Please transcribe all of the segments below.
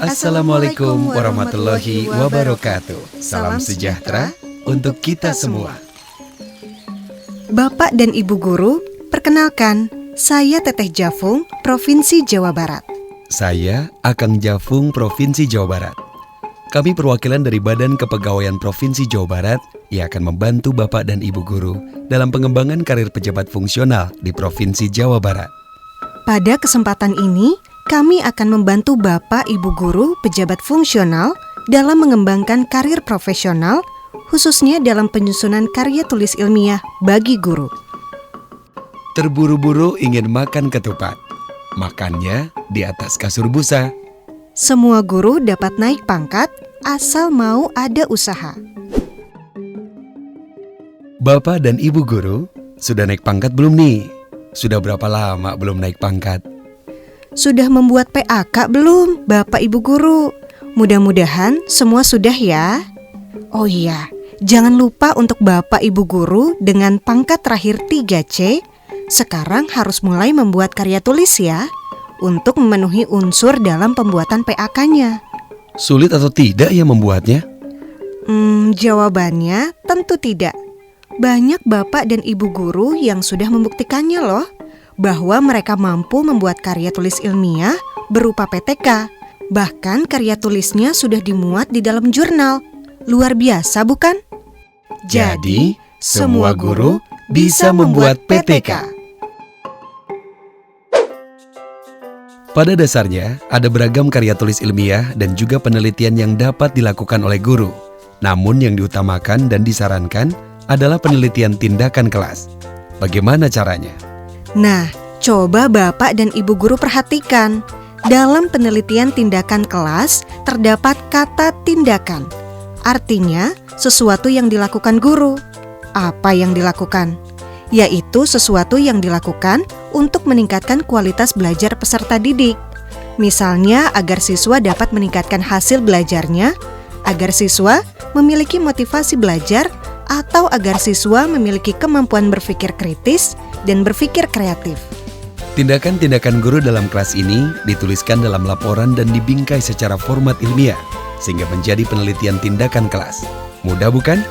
Assalamualaikum warahmatullahi wabarakatuh. Salam sejahtera untuk kita semua. Bapak dan Ibu Guru, perkenalkan, saya Teteh Jafung, Provinsi Jawa Barat. Saya Akang Jafung, Provinsi Jawa Barat. Kami perwakilan dari Badan Kepegawaian Provinsi Jawa Barat yang akan membantu Bapak dan Ibu Guru dalam pengembangan karir pejabat fungsional di Provinsi Jawa Barat. Pada kesempatan ini, kami akan membantu Bapak Ibu Guru pejabat fungsional dalam mengembangkan karir profesional, khususnya dalam penyusunan karya tulis ilmiah bagi guru. Terburu-buru ingin makan ketupat, makannya di atas kasur busa. Semua guru dapat naik pangkat asal mau ada usaha. Bapak dan Ibu Guru, sudah naik pangkat belum nih? Sudah berapa lama belum naik pangkat? Sudah membuat PAK belum, Bapak Ibu Guru? Mudah-mudahan semua sudah ya. Oh iya, jangan lupa untuk Bapak Ibu Guru dengan pangkat terakhir 3C, sekarang harus mulai membuat karya tulis ya, untuk memenuhi unsur dalam pembuatan PAK-nya. Sulit atau tidak ya membuatnya? Jawabannya tentu tidak. Banyak Bapak dan Ibu Guru yang sudah membuktikannya loh, bahwa mereka mampu membuat karya tulis ilmiah berupa PTK. Bahkan karya tulisnya sudah dimuat di dalam jurnal. Luar biasa bukan? Jadi, semua guru bisa membuat PTK. Pada dasarnya, ada beragam karya tulis ilmiah dan juga penelitian yang dapat dilakukan oleh guru. Namun yang diutamakan dan disarankan adalah penelitian tindakan kelas. Bagaimana caranya? Nah, coba Bapak dan Ibu Guru perhatikan. Dalam penelitian tindakan kelas, terdapat kata tindakan. Artinya, sesuatu yang dilakukan guru. Apa yang dilakukan? Yaitu sesuatu yang dilakukan untuk meningkatkan kualitas belajar peserta didik. Misalnya, agar siswa dapat meningkatkan hasil belajarnya, agar siswa memiliki motivasi belajar, atau agar siswa memiliki kemampuan berpikir kritis dan berpikir kreatif. Tindakan-tindakan guru dalam kelas ini dituliskan dalam laporan dan dibingkai secara format ilmiah, sehingga menjadi penelitian tindakan kelas. Mudah bukan?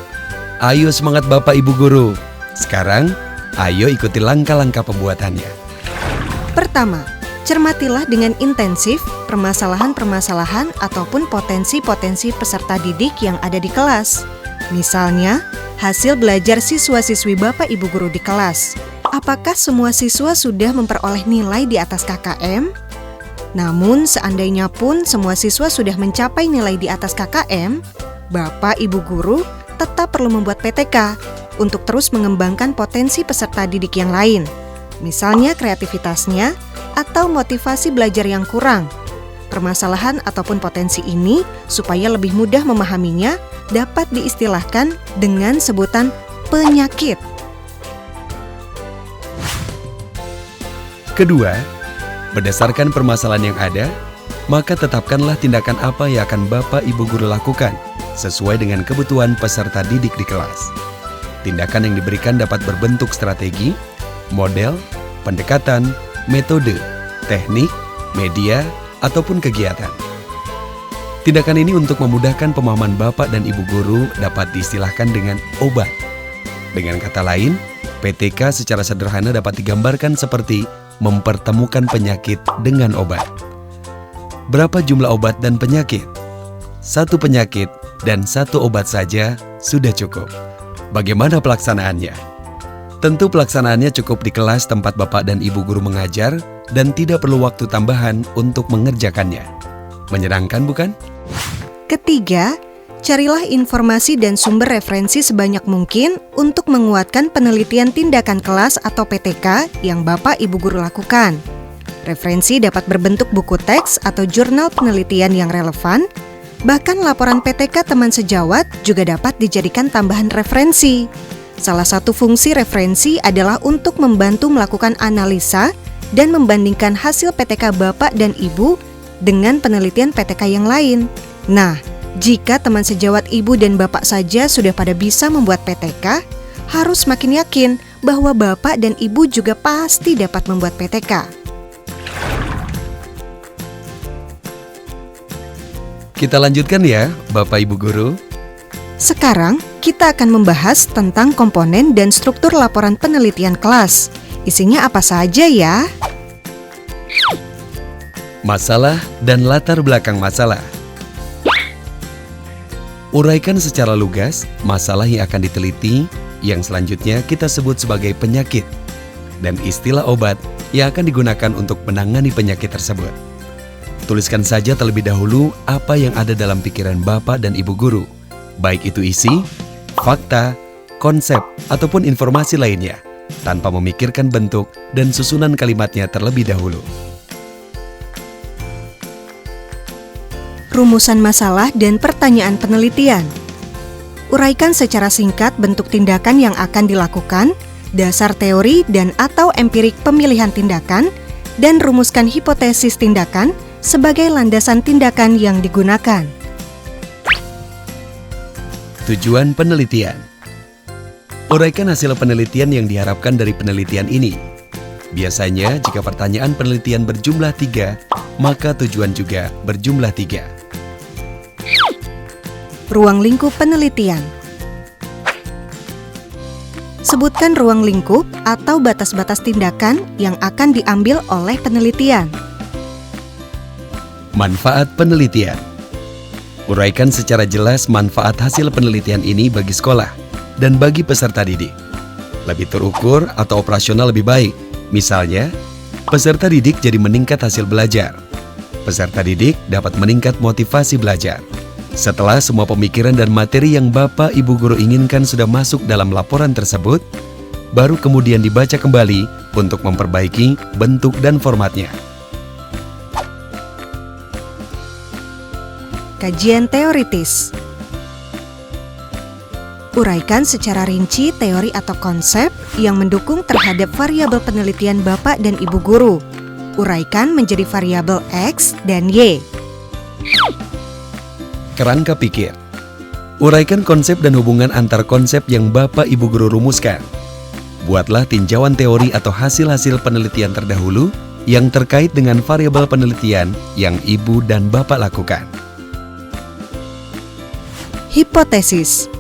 Ayo semangat Bapak Ibu Guru. Sekarang, ayo ikuti langkah-langkah pembuatannya. Pertama, cermatilah dengan intensif permasalahan-permasalahan ataupun potensi-potensi peserta didik yang ada di kelas. Misalnya, hasil belajar siswa-siswi Bapak Ibu Guru di kelas. Apakah semua siswa sudah memperoleh nilai di atas KKM? Namun, seandainya pun semua siswa sudah mencapai nilai di atas KKM, Bapak Ibu Guru tetap perlu membuat PTK untuk terus mengembangkan potensi peserta didik yang lain. Misalnya kreativitasnya atau motivasi belajar yang kurang. Permasalahan ataupun potensi ini supaya lebih mudah memahaminya dapat diistilahkan dengan sebutan penyakit. Kedua, berdasarkan permasalahan yang ada, maka tetapkanlah tindakan apa yang akan Bapak Ibu Guru lakukan sesuai dengan kebutuhan peserta didik di kelas. Tindakan yang diberikan dapat berbentuk strategi, model, pendekatan, metode, teknik, media, ataupun kegiatan. Tindakan ini untuk memudahkan pemahaman Bapak dan Ibu Guru dapat diistilahkan dengan obat. Dengan kata lain, PTK secara sederhana dapat digambarkan seperti mempertemukan penyakit dengan obat. Berapa jumlah obat dan penyakit? Satu penyakit dan satu obat saja sudah cukup. Bagaimana pelaksanaannya? Tentu pelaksanaannya cukup di kelas tempat Bapak dan Ibu Guru mengajar dan tidak perlu waktu tambahan untuk mengerjakannya. Menyenangkan bukan? Ketiga, carilah informasi dan sumber referensi sebanyak mungkin untuk menguatkan penelitian tindakan kelas atau PTK yang Bapak Ibu Guru lakukan. Referensi dapat berbentuk buku teks atau jurnal penelitian yang relevan, bahkan laporan PTK teman sejawat juga dapat dijadikan tambahan referensi. Salah satu fungsi referensi adalah untuk membantu melakukan analisa dan membandingkan hasil PTK Bapak dan Ibu dengan penelitian PTK yang lain. Nah, jika teman sejawat Ibu dan Bapak saja sudah pada bisa membuat PTK, harus makin yakin bahwa Bapak dan Ibu juga pasti dapat membuat PTK. Kita lanjutkan ya, Bapak Ibu Guru. Sekarang kita akan membahas tentang komponen dan struktur laporan penelitian kelas. Isinya apa saja ya? Masalah dan latar belakang masalah. Uraikan secara lugas masalah yang akan diteliti, yang selanjutnya kita sebut sebagai penyakit, dan istilah obat yang akan digunakan untuk menangani penyakit tersebut. Tuliskan saja terlebih dahulu apa yang ada dalam pikiran Bapak dan Ibu Guru, baik itu isi, fakta, konsep, ataupun informasi lainnya, tanpa memikirkan bentuk dan susunan kalimatnya terlebih dahulu. Rumusan masalah dan pertanyaan penelitian. Uraikan secara singkat bentuk tindakan yang akan dilakukan, dasar teori dan atau empirik pemilihan tindakan, dan rumuskan hipotesis tindakan sebagai landasan tindakan yang digunakan. Tujuan penelitian. Uraikan hasil penelitian yang diharapkan dari penelitian ini. Biasanya jika pertanyaan penelitian berjumlah 3, maka tujuan juga berjumlah 3. Ruang lingkup penelitian. Sebutkan ruang lingkup atau batas-batas tindakan yang akan diambil oleh penelitian. Manfaat penelitian. Uraikan secara jelas manfaat hasil penelitian ini bagi sekolah dan bagi peserta didik. Lebih terukur atau operasional lebih baik. Misalnya, peserta didik jadi meningkat hasil belajar. Peserta didik dapat meningkat motivasi belajar. Setelah semua pemikiran dan materi yang Bapak Ibu Guru inginkan sudah masuk dalam laporan tersebut, baru kemudian dibaca kembali untuk memperbaiki bentuk dan formatnya. Kajian teoritis. Uraikan secara rinci teori atau konsep yang mendukung terhadap variabel penelitian Bapak dan Ibu Guru. Uraikan menjadi variabel X dan Y. Kerangka pikir. Uraikan konsep dan hubungan antar konsep yang Bapak Ibu Guru rumuskan. Buatlah tinjauan teori atau hasil-hasil penelitian terdahulu yang terkait dengan variabel penelitian yang Ibu dan Bapak lakukan. Hipotesis.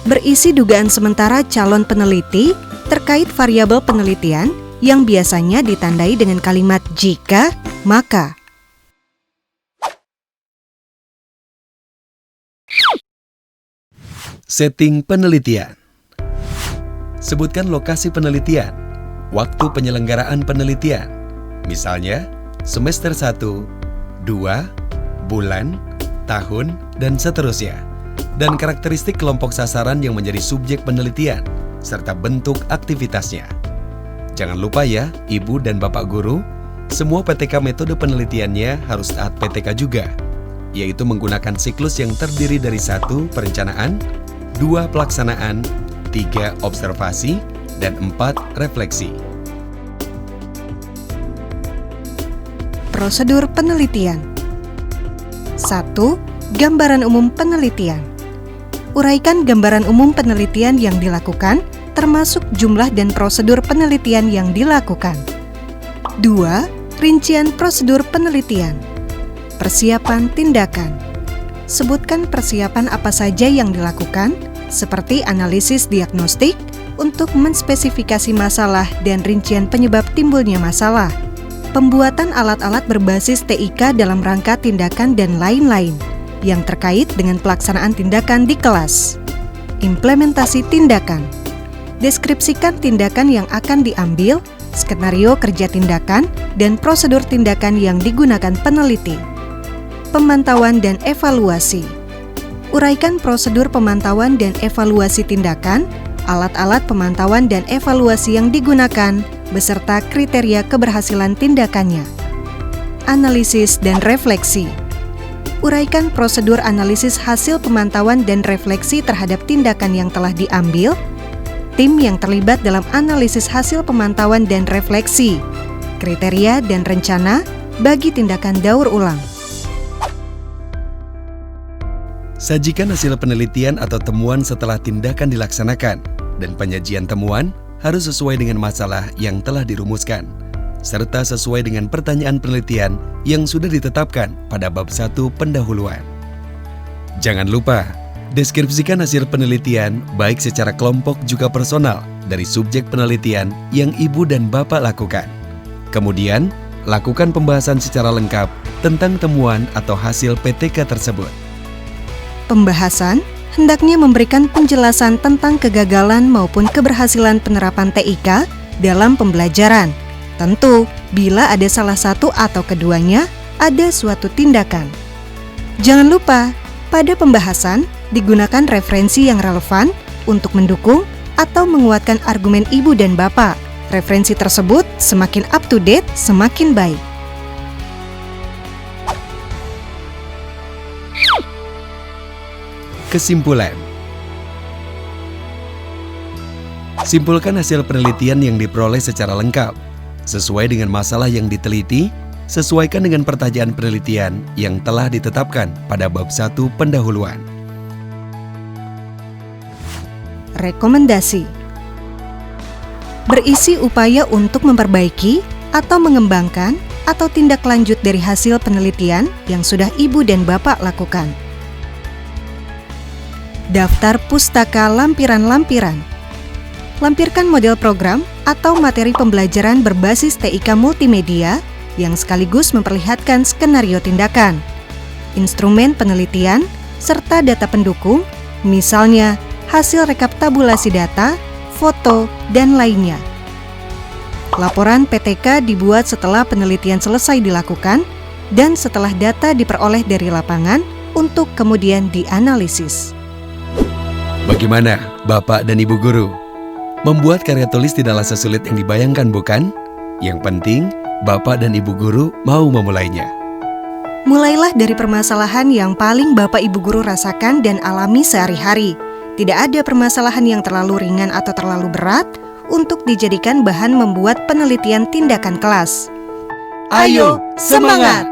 Berisi dugaan sementara calon peneliti terkait variabel penelitian yang biasanya ditandai dengan kalimat jika, maka. Setting penelitian. Sebutkan lokasi penelitian, waktu penyelenggaraan penelitian, misalnya semester 1, 2, bulan, tahun, dan seterusnya, dan karakteristik kelompok sasaran yang menjadi subjek penelitian, serta bentuk aktivitasnya. Jangan lupa ya, Ibu dan Bapak Guru, semua PTK metode penelitiannya harus taat PTK juga, yaitu menggunakan siklus yang terdiri dari 1. Perencanaan, 2. Pelaksanaan, 3. Observasi, dan 4. Refleksi. Prosedur penelitian. 1. Gambaran umum penelitian. Uraikan gambaran umum penelitian yang dilakukan, termasuk jumlah dan prosedur penelitian yang dilakukan. 2. Rincian prosedur penelitian. Persiapan tindakan. Sebutkan persiapan apa saja yang dilakukan, seperti analisis diagnostik untuk menspesifikasi masalah dan rincian penyebab timbulnya masalah, pembuatan alat-alat berbasis TIK dalam rangka tindakan dan lain-lain yang terkait dengan pelaksanaan tindakan di kelas. Implementasi tindakan. Deskripsikan tindakan yang akan diambil, skenario kerja tindakan, dan prosedur tindakan yang digunakan peneliti. Pemantauan dan evaluasi. Uraikan prosedur pemantauan dan evaluasi tindakan, alat-alat pemantauan dan evaluasi yang digunakan, beserta kriteria keberhasilan tindakannya. Analisis dan refleksi. Uraikan prosedur analisis hasil pemantauan dan refleksi terhadap tindakan yang telah diambil, tim yang terlibat dalam analisis hasil pemantauan dan refleksi, kriteria dan rencana bagi tindakan daur ulang. Sajikan hasil penelitian atau temuan setelah tindakan dilaksanakan, dan penyajian temuan harus sesuai dengan masalah yang telah dirumuskan. serta sesuai dengan pertanyaan penelitian yang sudah ditetapkan pada bab 1 pendahuluan. Jangan lupa, deskripsikan hasil penelitian baik secara kelompok juga personal dari subjek penelitian yang Ibu dan Bapak lakukan. Kemudian, lakukan pembahasan secara lengkap tentang temuan atau hasil PTK tersebut. Pembahasan hendaknya memberikan penjelasan tentang kegagalan maupun keberhasilan penerapan TIK dalam pembelajaran. Tentu, bila ada salah satu atau keduanya, ada suatu tindakan. Jangan lupa, pada pembahasan digunakan referensi yang relevan untuk mendukung atau menguatkan argumen Ibu dan Bapak. Referensi tersebut semakin up to date, semakin baik. Kesimpulan. Simpulkan hasil penelitian yang diperoleh secara lengkap, sesuai dengan masalah yang diteliti, sesuaikan dengan pertanyaan penelitian yang telah ditetapkan pada bab 1 pendahuluan. Rekomendasi. Berisi upaya untuk memperbaiki atau mengembangkan atau tindak lanjut dari hasil penelitian yang sudah Ibu dan Bapak lakukan. Daftar pustaka lampiran-lampiran. Lampirkan model program atau materi pembelajaran berbasis TIK multimedia yang sekaligus memperlihatkan skenario tindakan, instrumen penelitian, serta data pendukung, misalnya hasil rekapitulasi data, foto, dan lainnya. Laporan PTK dibuat setelah penelitian selesai dilakukan dan setelah data diperoleh dari lapangan untuk kemudian dianalisis. Bagaimana, Bapak dan Ibu Guru? Membuat karya tulis tidaklah sesulit yang dibayangkan, bukan? Yang penting, Bapak dan Ibu Guru mau memulainya. Mulailah dari permasalahan yang paling Bapak Ibu Guru rasakan dan alami sehari-hari. Tidak ada permasalahan yang terlalu ringan atau terlalu berat untuk dijadikan bahan membuat penelitian tindakan kelas. Ayo, semangat!